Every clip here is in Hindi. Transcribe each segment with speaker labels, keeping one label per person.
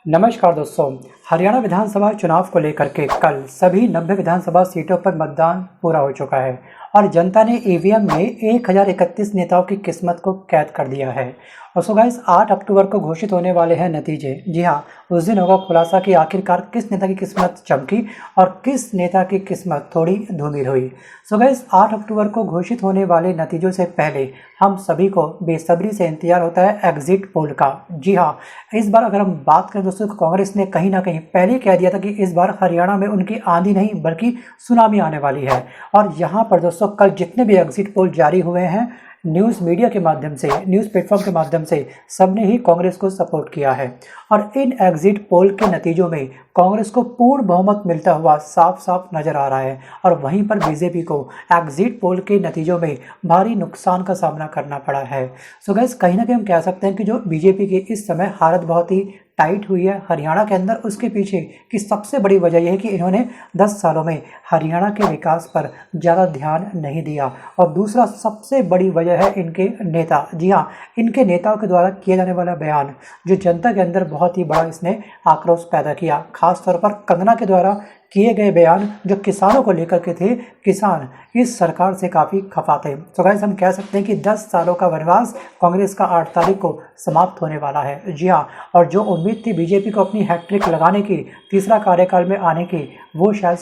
Speaker 1: नमस्कार दोस्तों। हरियाणा विधानसभा चुनाव को लेकर के कल सभी 90 विधानसभा सीटों पर मतदान पूरा हो चुका है और जनता ने ईवीएम में 1031 नेताओं की किस्मत को कैद कर दिया है। और सो गाइस 8 अक्टूबर को घोषित होने वाले हैं नतीजे। जी हाँ, उस दिन होगा खुलासा कि आखिरकार किस नेता की किस्मत चमकी और किस नेता की किस्मत थोड़ी धूमिल हुई। सो गाइस 8 अक्टूबर को घोषित होने वाले नतीजों से पहले हम सभी को बेसब्री से इंतजार होता है एग्जिट पोल का। जी हाँ, इस बार अगर हम बात करें दोस्तों, कांग्रेस ने कहीं ना कहीं पहले कह दिया था कि इस बार हरियाणा में उनकी आंधी नहीं बल्कि सुनामी आने वाली है। और यहाँ पर दोस्तों कल जितने भी एग्जिट पोल जारी हुए हैं, न्यूज़ मीडिया के माध्यम से, न्यूज़ प्लेटफॉर्म के माध्यम से सबने ही कांग्रेस को सपोर्ट किया है। और इन एग्जिट पोल के नतीजों में कांग्रेस को पूर्ण बहुमत मिलता हुआ साफ साफ नजर आ रहा है और वहीं पर बीजेपी को एग्जिट पोल के नतीजों में भारी नुकसान का सामना करना पड़ा है। सो गाइस कहीं ना कहीं हम कह सकते हैं कि जो बीजेपी की इस समय हालत बहुत ही टाइट हुई है हरियाणा के अंदर, उसके पीछे की सबसे बड़ी वजह यह है कि इन्होंने 10 सालों में हरियाणा के विकास पर ज़्यादा ध्यान नहीं दिया। और दूसरा सबसे बड़ी वजह है इनके नेता। जी हाँ, इनके नेताओं के द्वारा किया जाने वाला बयान जो जनता के अंदर बहुत ही बड़ा इसने आक्रोश पैदा किया। खासतौर पर कंगना के द्वारा किए गए बयान जो किसानों को लेकर के थे, किसान इस सरकार से काफ़ी खफा थे। तो गाइस हम कह सकते हैं कि 10 सालों का वनवास कांग्रेस का 8 तारीख को समाप्त होने वाला है। जी हाँ, और जो उम्मीद थी बीजेपी को अपनी हैट्रिक लगाने की, तीसरा कार्यकाल में आने की, वो शायद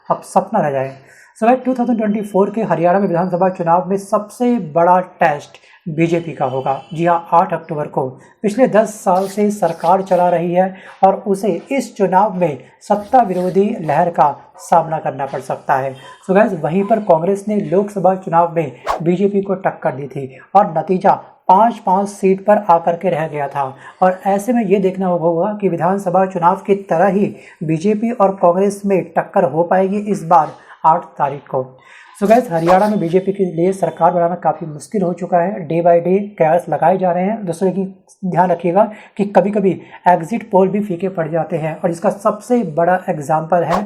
Speaker 1: अब सपना रह जाए। सो गाइस 2024 के हरियाणा में विधानसभा चुनाव में सबसे बड़ा टेस्ट बीजेपी का होगा। जी हाँ, 8 अक्टूबर को। पिछले 10 साल से सरकार चला रही है और उसे इस चुनाव में सत्ता विरोधी लहर का सामना करना पड़ सकता है। सो गाइस वहीं पर कांग्रेस ने लोकसभा चुनाव में बीजेपी को टक्कर दी थी और नतीजा 5-5 सीट पर आकर के रह गया था। और ऐसे में ये देखना होगा कि विधानसभा चुनाव की तरह ही बीजेपी और कांग्रेस में टक्कर हो पाएगी इस बार 8 तारीख को। सो गाइस हरियाणा में बीजेपी के लिए सरकार बनाना काफ़ी मुश्किल हो चुका है। डे बाय डे कयास लगाए जा रहे हैं। दोस्तों लेकिन ध्यान रखिएगा कि कभी कभी एग्जिट पोल भी फीके पड़ जाते हैं और इसका सबसे बड़ा एग्जाम्पल है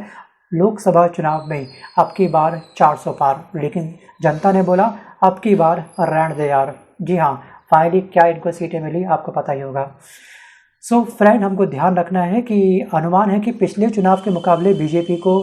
Speaker 1: लोकसभा चुनाव में अब की बार 400 पार, लेकिन जनता ने बोला अब की बार रहने दे यार। जी हाँ, फाइनली क्या इनको सीटें मिली आपको पता ही होगा। सो फ्रेंड, हमको ध्यान रखना है कि अनुमान है कि पिछले चुनाव के मुकाबले बीजेपी को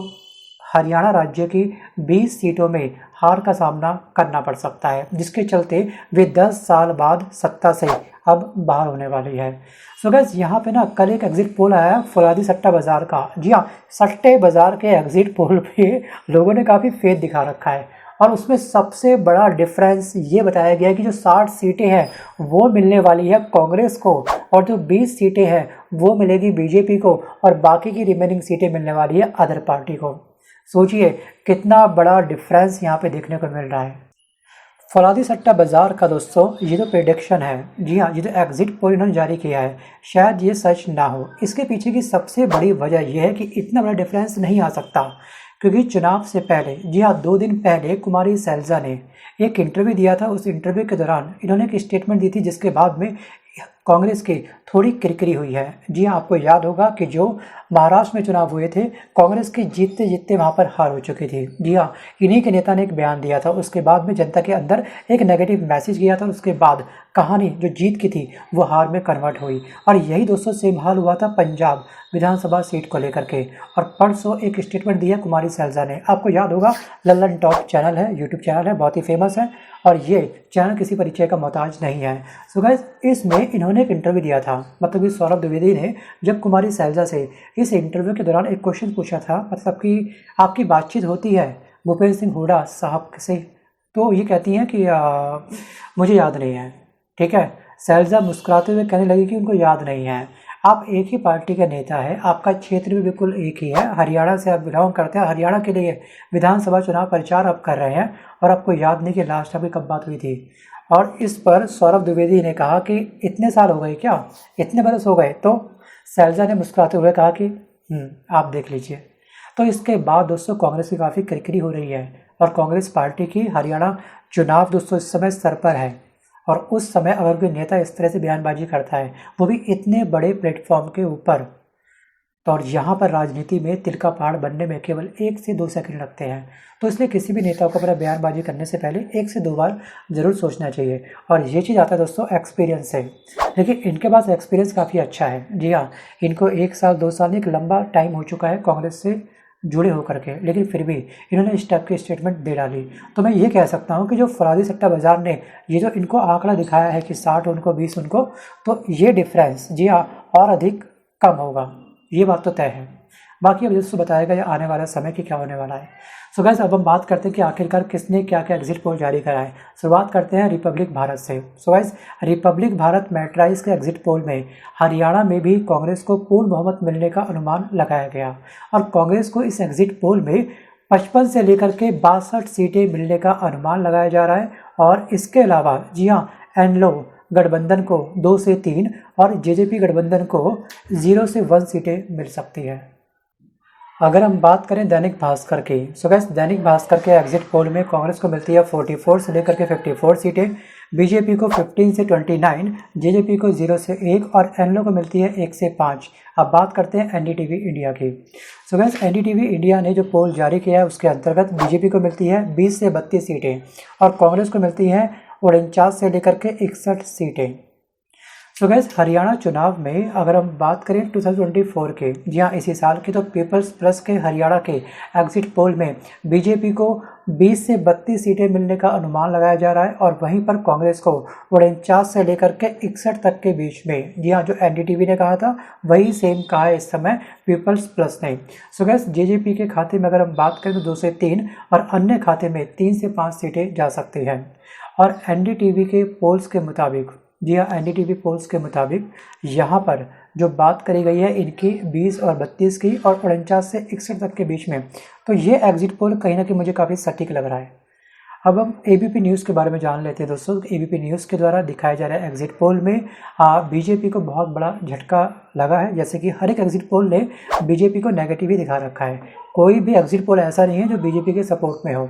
Speaker 1: हरियाणा राज्य की 20 सीटों में हार का सामना करना पड़ सकता है, जिसके चलते वे 10 साल बाद सत्ता से अब बाहर होने वाली है। सो गाइस यहाँ पे ना कल एक एग्जिट पोल आया है फुलादी सट्टा बाज़ार का। जी हाँ, सट्टे बाज़ार के एग्जिट पोल पे लोगों ने काफ़ी फेथ दिखा रखा है और उसमें सबसे बड़ा डिफरेंस ये बताया गया है कि जो 60 सीटें हैं वो मिलने वाली है कांग्रेस को और जो 20 सीटें हैं वो मिलेगी बीजेपी को और बाकी की रिमेनिंग सीटें मिलने वाली है अदर पार्टी को। सोचिए कितना बड़ा डिफरेंस यहाँ पे देखने को मिल रहा है। फौलादी सट्टा बाज़ार का दोस्तों ये जो प्रेडिक्शन है, जी हाँ, ये जो एग्जिट पोल इन्होंने जारी किया है, शायद ये सच ना हो। इसके पीछे की सबसे बड़ी वजह यह है कि इतना बड़ा डिफरेंस नहीं आ सकता क्योंकि चुनाव से पहले, जी हाँ, 2 दिन पहले कुमारी सैलजा ने एक इंटरव्यू दिया था। उस इंटरव्यू के दौरान इन्होंने एक स्टेटमेंट दी थी जिसके बाद में कांग्रेस की थोड़ी किरकिरी हुई है। जी हाँ, आपको याद होगा कि जो महाराष्ट्र में चुनाव हुए थे, कांग्रेस की जीतते जीतते वहाँ पर हार हो चुकी थी। जी हाँ, इन्हीं के नेता ने एक बयान दिया था, उसके बाद में जनता के अंदर एक नेगेटिव मैसेज गया था। उसके बाद कहानी जो जीत की थी वो हार में कन्वर्ट हुई और यही दोस्तों सेम हाल हुआ था पंजाब विधानसभा सीट को लेकर के। और परसों एक स्टेटमेंट दिया कुमारी सैलजा ने, आपको याद होगा, लल्लन टॉप चैनल है, यूट्यूब चैनल है, बहुत ही फेमस है और ये चैनल किसी परिचय का मोहताज नहीं है। सो गाइस इसमें इन्होंने एक इंटरव्यू दिया था, मतलब कि सौरभ द्विवेदी ने जब कुमारी सैलजा से इस इंटरव्यू के दौरान एक क्वेश्चन पूछा था, मतलब कि आपकी बातचीत होती है भूपेंद्र सिंह हुड्डा साहब से, तो ये कहती हैं कि मुझे याद नहीं है। ठीक है, सैलजा मुस्कुराते हुए कहने लगी कि उनको याद नहीं है। आप एक ही पार्टी के नेता हैं, आपका क्षेत्र भी बिल्कुल एक ही है, हरियाणा से आप बिलोंग करते हैं, हरियाणा के लिए विधानसभा चुनाव प्रचार आप कर रहे हैं और आपको याद नहीं कि लास्ट टाइम कब बात हुई थी। और इस पर सौरभ द्विवेदी ने कहा कि इतने साल हो गए क्या, इतने बरस हो गए? तो सैलजा ने मुस्कुराते हुए कहा कि आप देख लीजिए। तो इसके बाद दोस्तों कांग्रेस की काफ़ी किरकिरी हो रही है और कांग्रेस पार्टी की हरियाणा चुनाव दोस्तों इस समय सर पर है। और उस समय अगर कोई नेता इस तरह से बयानबाजी करता है, वो भी इतने बड़े प्लेटफॉर्म के ऊपर, तो और यहाँ पर राजनीति में तिल का पहाड़ बनने में केवल 1 से 2 सेकंड लगते हैं। तो इसलिए किसी भी नेता को अपना बयानबाजी करने से पहले 1 से 2 बार ज़रूर सोचना चाहिए। और ये चीज़ आता है दोस्तों एक्सपीरियंस से। लेकिन इनके पास एक्सपीरियंस काफ़ी अच्छा है। जी हाँ, इनको 1 साल 2 साल एक लंबा टाइम हो चुका है कांग्रेस से जुड़े होकर के, लेकिन फिर भी इन्होंने इस टाइप की स्टेटमेंट दे डाली। तो मैं ये कह सकता हूँ कि जो फरारी सट्टा बाज़ार ने ये जो इनको आंकड़ा दिखाया है कि 60 उनको 20 उनको, तो ये डिफरेंस जी हाँ और अधिक कम होगा, ये बात तो तय है। बाकी अब दोस्तों बताएगा ये आने वाला समय कि क्या होने वाला है। सो गाइस अब हम बात करते हैं कि आखिरकार किसने क्या क्या एग्जिट पोल जारी करा है। शुरुआत करते हैं रिपब्लिक भारत से। सो गाइस रिपब्लिक भारत मैट्राइज के एग्जिट पोल में हरियाणा में भी कांग्रेस को पूर्ण बहुमत मिलने का अनुमान लगाया गया और कांग्रेस को इस एग्जिट पोल में 55 से लेकर के 62 सीटें मिलने का अनुमान लगाया जा रहा है। और इसके अलावा जी हाँ, एनलो गठबंधन को 2 से 3 और जेजेपी गठबंधन को 0 से 1 सीटें मिल सकती है। अगर हम बात करें दैनिक भास्कर की, सो गाइस दैनिक भास्कर के एग्जिट पोल में कांग्रेस को मिलती है 44 से लेकर के 54 सीटें, बीजेपी को 15 से 29, जेजेपी को 0 से 1 और एनलो को मिलती है 1 से 5। अब बात करते हैं एनडीटीवी इंडिया की। सो गाइस एनडीटीवी इंडिया ने जो पोल जारी किया है उसके अंतर्गत बीजेपी को मिलती है 20 से 32 सीटें और कांग्रेस को मिलती है 49 से लेकर के 61 सीटें। तो गैस हरियाणा चुनाव में अगर हम बात करें 2024 के, जी हाँ इसी साल के, तो पीपल्स प्लस के हरियाणा के एग्जिट पोल में बीजेपी को 20 से 32 सीटें मिलने का अनुमान लगाया जा रहा है और वहीं पर कांग्रेस को 49 से लेकर के 61 तक के बीच में, जी हाँ जो एनडीटीवी ने कहा था वही सेम कहा है इस समय पीपल्स प्लस ने। सो गैस जेजेपी के खाते में अगर हम बात करें तो 2 से 3 और अन्य खाते में 3 से 5 सीटें जा सकती हैं। और एनडीटीवी के पोल्स के मुताबिक, जी हाँ एनडीटीवी पोल्स के मुताबिक यहाँ पर जो बात करी गई है इनकी 20 और 32 की और 49 से 61 तक के बीच में, तो ये एग्जिट पोल कहीं ना कहीं मुझे काफ़ी सटीक लग रहा है। अब हम एबीपी न्यूज़ के बारे में जान लेते हैं दोस्तों। एबीपी न्यूज़ के द्वारा दिखाया जा रहा है एग्जिट पोल में बीजेपी को बहुत बड़ा झटका लगा है। जैसे कि हर एक एग्जिट पोल ने बीजेपी को नेगेटिव ही दिखा रखा है, कोई भी एग्जिट पोल ऐसा नहीं है जो बीजेपी के सपोर्ट में हो।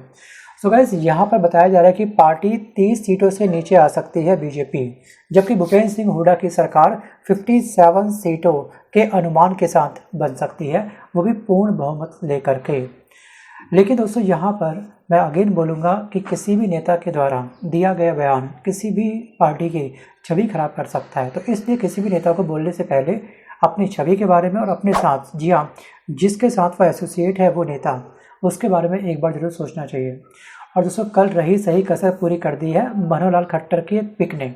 Speaker 1: सो गाइस यहाँ पर बताया जा रहा है कि पार्टी 30 सीटों से नीचे आ सकती है बीजेपी, जबकि भूपेंद्र सिंह हुड्डा की सरकार 57 सीटों के अनुमान के साथ बन सकती है, वो भी पूर्ण बहुमत लेकर के। लेकिन दोस्तों यहाँ पर मैं अगेन बोलूँगा कि किसी भी नेता के द्वारा दिया गया बयान किसी भी पार्टी की छवि खराब कर सकता है। तो इसलिए किसी भी नेता को बोलने से पहले अपनी छवि के बारे में और अपने साथ, जी हाँ जिसके साथ वो एसोसिएट है वो नेता, उसके बारे में एक बार जरूर सोचना चाहिए। और दोस्तों कल रही सही कसर पूरी कर दी है मनोहर लाल खट्टर की एक पिक ने।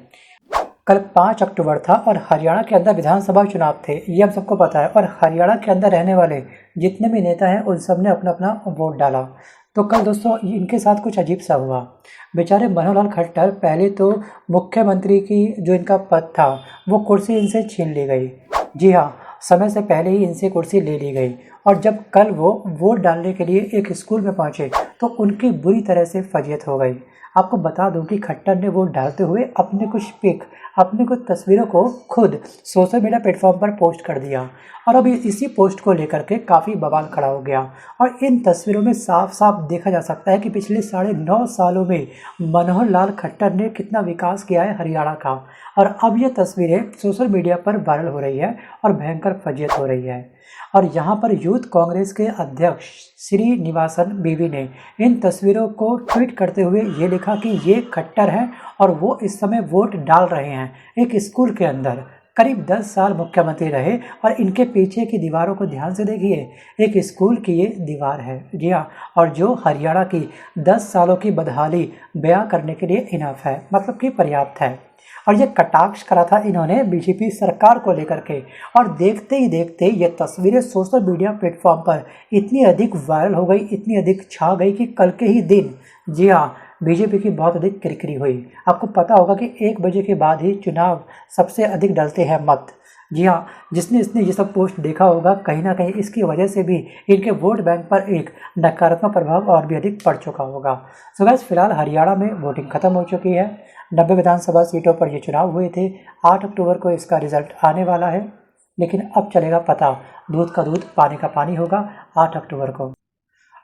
Speaker 1: कल 5 अक्टूबर था और हरियाणा के अंदर विधानसभा चुनाव थे, ये हम सबको पता है। और हरियाणा के अंदर रहने वाले जितने भी नेता हैं उन सब ने अपना अपना वोट डाला। तो कल दोस्तों इनके साथ कुछ अजीब सा हुआ। बेचारे मनोहर लाल खट्टर, पहले तो मुख्यमंत्री की जो इनका पद था वो कुर्सी इनसे छीन ली गई। जी हाँ, समय से पहले ही इनसे कुर्सी ले ली गई। और जब कल वो वोट डालने के लिए एक स्कूल में पहुंचे तो उनकी बुरी तरह से फजीयत हो गई। आपको बता दूं कि खट्टर ने वोट डालते हुए अपने कुछ पिक, अपनी कुछ तस्वीरों को खुद सोशल मीडिया प्लेटफॉर्म पर पोस्ट कर दिया और अभी इसी पोस्ट को लेकर के काफ़ी बवाल खड़ा हो गया। और इन तस्वीरों में साफ साफ देखा जा सकता है कि पिछले 9.5 सालों में मनोहर लाल खट्टर ने कितना विकास किया है हरियाणा का। और अब ये तस्वीरें सोशल मीडिया पर वायरल हो रही है और भयंकर फजीयत हो रही है। और यहाँ पर यूथ कांग्रेस के अध्यक्ष श्रीनिवासन बीवी ने इन तस्वीरों को ट्वीट करते हुए ये लिखा कि ये खट्टर हैं और वो इस समय वोट डाल रहे हैं एक स्कूल के अंदर। करीब 10 साल मुख्यमंत्री रहे और इनके पीछे की दीवारों को ध्यान से देखिए, एक स्कूल की ये दीवार है, जी हाँ, और जो हरियाणा की 10 सालों की बदहाली बयां करने के लिए इनफ है, मतलब कि पर्याप्त है। और ये कटाक्ष करा था इन्होंने बीजेपी सरकार को लेकर के। और देखते ही देखते ये तस्वीरें सोशल मीडिया प्लेटफॉर्म पर इतनी अधिक वायरल हो गई, इतनी अधिक छा गई कि कल के ही दिन, जी हाँ, बीजेपी की बहुत अधिक किरकिरी हुई। आपको पता होगा कि 1 बजे के बाद ही चुनाव सबसे अधिक डलते हैं मत। जी हाँ, जिसने ये सब पोस्ट देखा होगा कहीं ना कहीं इसकी वजह से भी इनके वोट बैंक पर एक नकारात्मक प्रभाव और भी अधिक पड़ चुका होगा। सो गाइस फिलहाल हरियाणा में वोटिंग खत्म हो चुकी है। 90 विधानसभा सीटों पर ये चुनाव हुए थे। 8 अक्टूबर को इसका रिजल्ट आने वाला है, लेकिन अब चलेगा पता, दूध का दूध पानी का पानी होगा 8 अक्टूबर को।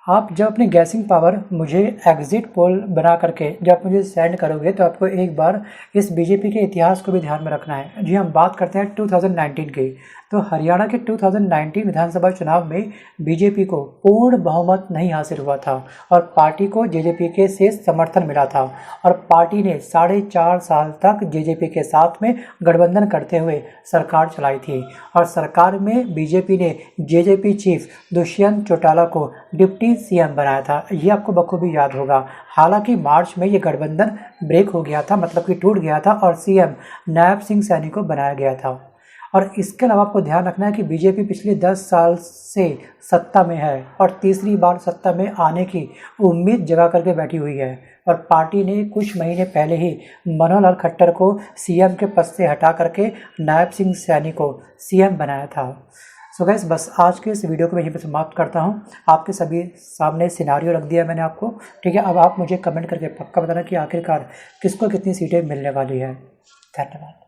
Speaker 1: आप जब अपनी गैसिंग पावर मुझे एग्जिट पोल बना करके जब आप मुझे सेंड करोगे तो आपको एक बार इस बीजेपी के इतिहास को भी ध्यान में रखना है। जी हम बात करते हैं 2019 की, तो हरियाणा के 2019 विधानसभा चुनाव में बीजेपी को पूर्ण बहुमत नहीं हासिल हुआ था और पार्टी को जेजेपी के से समर्थन मिला था और पार्टी ने 4.5 साल तक जेजेपी के साथ में गठबंधन करते हुए सरकार चलाई थी और सरकार में बीजेपी ने जेजेपी चीफ दुष्यंत चौटाला को डिप्टी सीएम बनाया था। ये आपको बखूबी याद होगा। हालांकि मार्च में ये गठबंधन ब्रेक हो गया था, मतलब कि टूट गया था और सीएम नायब सिंह सैनी को बनाया गया था। और इसके अलावा आपको ध्यान रखना है कि बीजेपी पिछले 10 साल से सत्ता में है और तीसरी बार सत्ता में आने की उम्मीद जगा करके बैठी हुई है और पार्टी ने कुछ महीने पहले ही मनोहर लाल खट्टर को सीएम के पद से हटा करके नायब सिंह सैनी को सीएम बनाया था। सो गाइस, बस आज के इस वीडियो को मैं यहीं पर समाप्त करता हूँ। आपके सभी सामने सिनारियो रख दिया मैंने आपको, ठीक है। अब आप मुझे कमेंट करके पक्का बताना कि आखिरकार किसको कितनी सीटें मिलने वाली है। धन्यवाद।